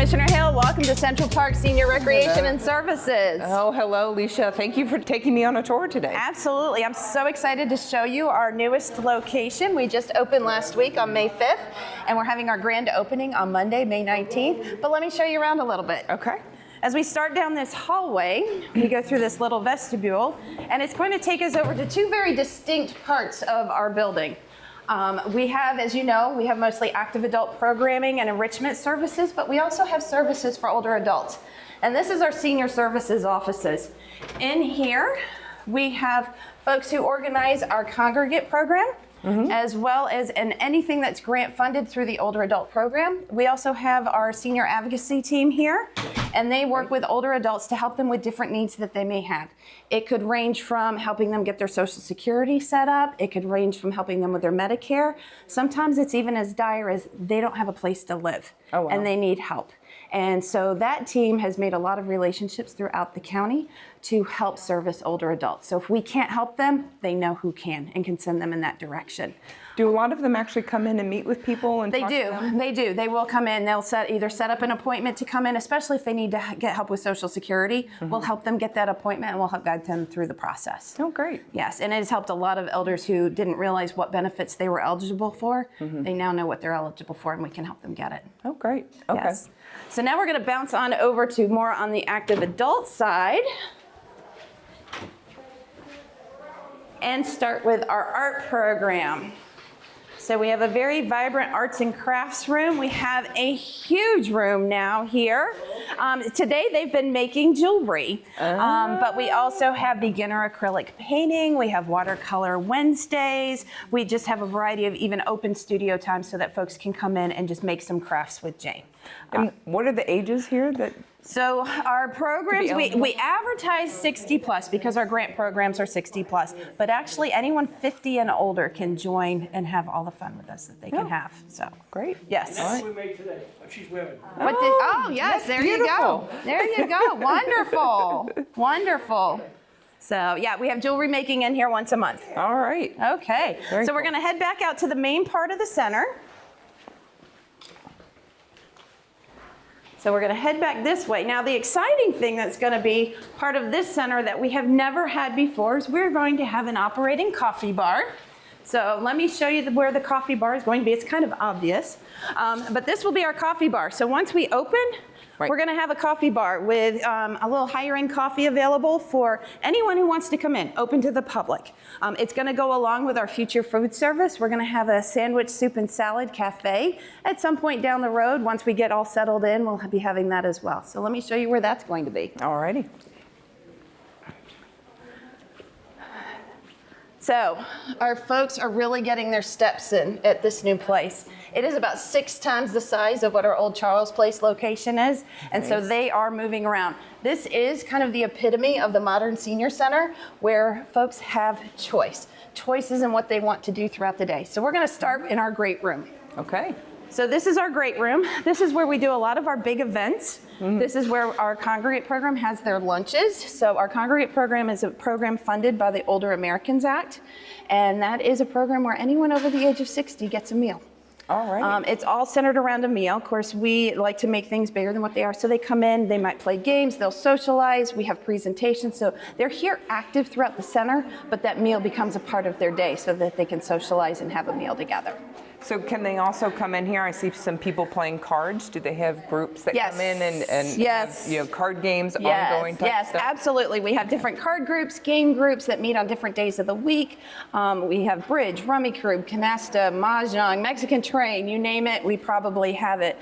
Commissioner Hill. Welcome to Central Park Senior Recreation and Services. Oh, hello, Alicia. Thank you for taking me on a tour today. Absolutely. I'm so excited to show you our newest location. We just opened last week on May 5th, and we're having our grand opening on Monday, May 19th. But let me show you around a little bit. Okay. As we start down this hallway, we go through this little vestibule, and it's going to take us over to two very distinct parts of our building. We have, as you know, we have mostly active adult programming and enrichment services, but we also have services for older adults. And this is our senior services offices. In here, we have folks who organize our congregate program, as well as anything that's grant funded through the older adult program. We also have our senior advocacy team here, and they work with older adults to help them with different needs that they may have. It could range from helping them get their Social Security set up. It could range from helping them with their Medicare. Sometimes it's even as dire as they don't have a place to live, and they need help. And so that team has made a lot of relationships throughout the county to help service older adults. So if we can't help them, they know who can and can send them in that direction. Do a lot of them actually come in and meet with people and talk to them? They do. They will come in. They'll either set up an appointment to come in, especially if they need to get help with Social Security. We'll help them get that appointment, and we'll help guide them through the process. Oh, great. Yes, and it has helped a lot of elders who didn't realize what benefits they were eligible for. They now know what they're eligible for, and we can help them get it. Oh, great. Okay. Yes. So now we're going to bounce on over to more on the active adult side and start with our art program. So we have a very vibrant arts and crafts room. We have a huge room now here. Today they've been making jewelry, but we also have beginner acrylic painting. We have watercolor Wednesdays. We just have a variety of even open studio times so that folks can come in and just make some crafts with Jane. And what are the ages here that? So our programs, we advertise 60 plus because our grant programs are 60 plus, but actually anyone 50 and older can join and have all the fun with us that they can have. So great. Yes. That's what we made today. She's wearing. Yes, there you go. There you go. Wonderful. Wonderful. So yeah, we have jewelry making in here once a month. All right. Okay. Very so we're cool. going to head back out to the main part of the center. So we're going to head back this way. Now the exciting thing that's going to be part of this center that we have never had before is we're going to have an operating coffee bar. So let me show you where the coffee bar is going to be. It's kind of obvious, but this will be our coffee bar. So once we open, we're going to have a coffee bar with a little higher end coffee available for anyone who wants to come in, open to the public. It's going to go along with our future food service. We're going to have a sandwich, soup, and salad cafe at some point down the road. Once we get all settled in, we'll be having that as well. So let me show you where that's going to be. All righty. So our folks are really getting their steps in at this new place. It is about 6 times the size of what our old Charles Place location is, and so they are moving around. This is kind of the epitome of the modern senior center where folks have choices in what they want to do throughout the day. So we're going to start in our great room. Okay. So this is our great room. This is where we do a lot of our big events. This is where our congregate program has their lunches. So our congregate program is a program funded by the Older Americans Act, and that is a program where anyone over the age of 60 gets a meal. All right. It's all centered around a meal. Of course, we like to make things bigger than what they are. So they come in, they might play games, they'll socialize, we have presentations. So they're here active throughout the center, but that meal becomes a part of their day so that they can socialize and have a meal together. So can they also come in here? I see some people playing cards. Do they have groups that come in and yes. have, card games, ongoing type yes, stuff? absolutely. We have different card groups, game groups that meet on different days of the week. We have bridge, rummy cube, canasta, mahjong, Mexican train, you name it, we probably have it.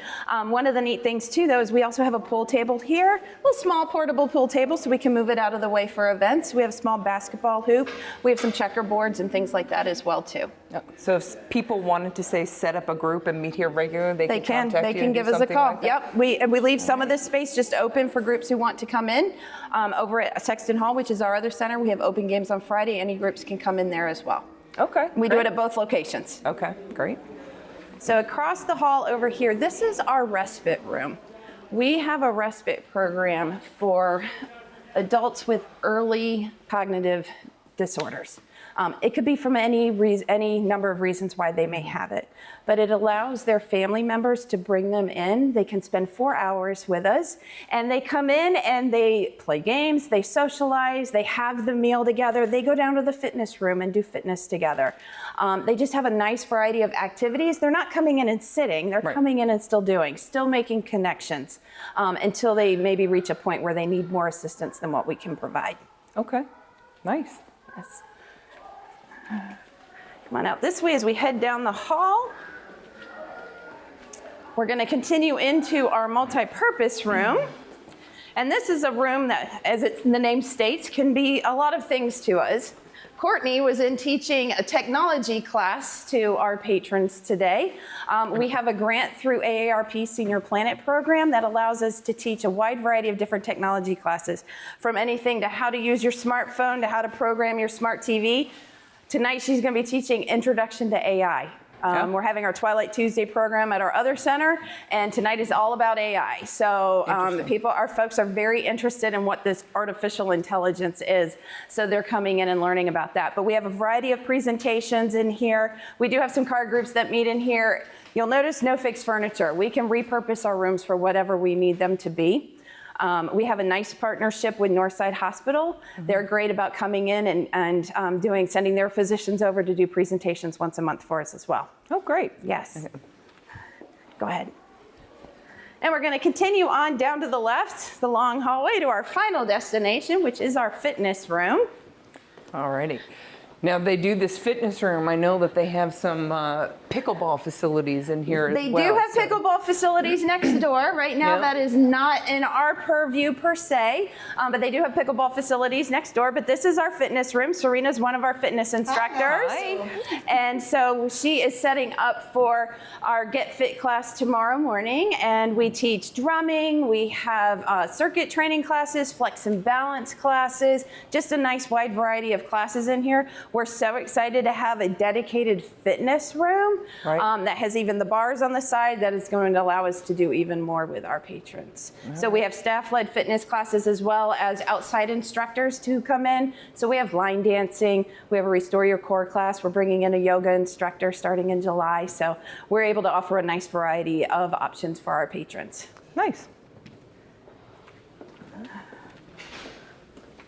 One of the neat things too, though, is we also have a pool table here, a little small portable pool table so we can move it out of the way for events. We have a small basketball hoop. We have some checkerboards and things like that as well too. So if people wanted to say set up a group and meet here regularly, they can contact you They can and give do us a something call. like that? Yep, we leave some of this space just open for groups who want to come in. Over at Sexton Hall, which is our other center, we have open games on Friday. Any groups can come in there as well. Okay. We do it at both locations. Okay, great. So across the hall over here, this is our respite room. We have a respite program for adults with early cognitive disorders. It could be from any number of reasons why they may have it, but it allows their family members to bring them in. They can spend 4 hours with us, and they come in and they play games, they socialize, they have the meal together, they go down to the fitness room and do fitness together. They just have a nice variety of activities. They're not coming in and sitting, they're coming in and still making connections until they maybe reach a point where they need more assistance than what we can provide. Okay, nice. Yes. Come on out this way as we head down the hall. We're going to continue into our multi-purpose room. And this is a room that, as the name states, can be a lot of things to us. Courtney was in teaching a technology class to our patrons today. We have a grant through AARP Senior Planet program that allows us to teach a wide variety of different technology classes, from anything to how to use your smartphone to how to program your smart TV. Tonight she's going to be teaching Introduction to AI. We're having our Twilight Tuesday program at our other center, and tonight is all about AI. So our folks are very interested in what this artificial intelligence is, so they're coming in and learning about that. But we have a variety of presentations in here. We do have some card groups that meet in here. You'll notice no fixed furniture. We can repurpose our rooms for whatever we need them to be. We have a nice partnership with Northside Hospital. They're great about coming in and sending their physicians over to do presentations once a month for us as well. Oh, great. Yes. Go ahead. And we're going to continue on down to the left, the long hallway, to our final destination, which is our fitness room. Alrighty. Now they do this fitness room. I know that they have some pickleball facilities in here as well. They do have pickleball facilities next door. Right now that is not in our purview per se, but they do have pickleball facilities next door. But this is our fitness room. Serena's one of our fitness instructors. Hi. And so she is setting up for our Get Fit class tomorrow morning. And we teach drumming. We have circuit training classes, flex and balance classes, just a nice wide variety of classes in here. We're so excited to have a dedicated fitness room that has even the bars on the side that is going to allow us to do even more with our patrons. So we have staff-led fitness classes as well as outside instructors to come in. So we have line dancing, we have a Restore Your Core class, we're bringing in a yoga instructor starting in July. So we're able to offer a nice variety of options for our patrons. Nice.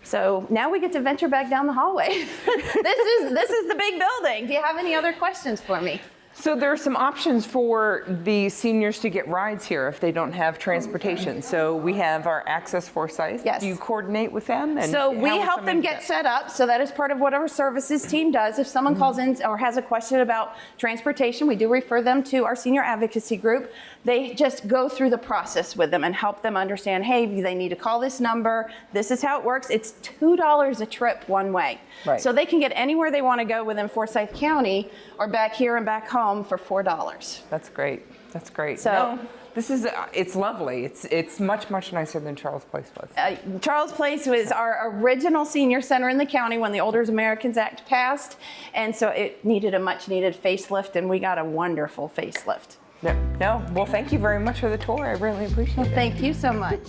So now we get to venture back down the hallway. This is the big building. Do you have any other questions for me? So there are some options for the seniors to get rides here if they don't have transportation. So we have our Access Forsyth. Yes. Do you coordinate with them? And so we help them get set up. So that is part of what our services team does. If someone calls in or has a question about transportation, we do refer them to our senior advocacy group. They just go through the process with them and help them understand, hey, they need to call this number. This is how it works. It's $2 a trip one way. Right. So they can get anywhere they want to go within Forsyth County or back here and back home for $4. That's great. That's great. So no, this is it's lovely. It's much nicer than Charles Place was. Charles Place was our original senior center in the county when the Older Americans Act passed, and so it needed a much needed facelift, and we got a wonderful facelift. No. Well, thank you very much for the tour. I really appreciate it. Thank you so much.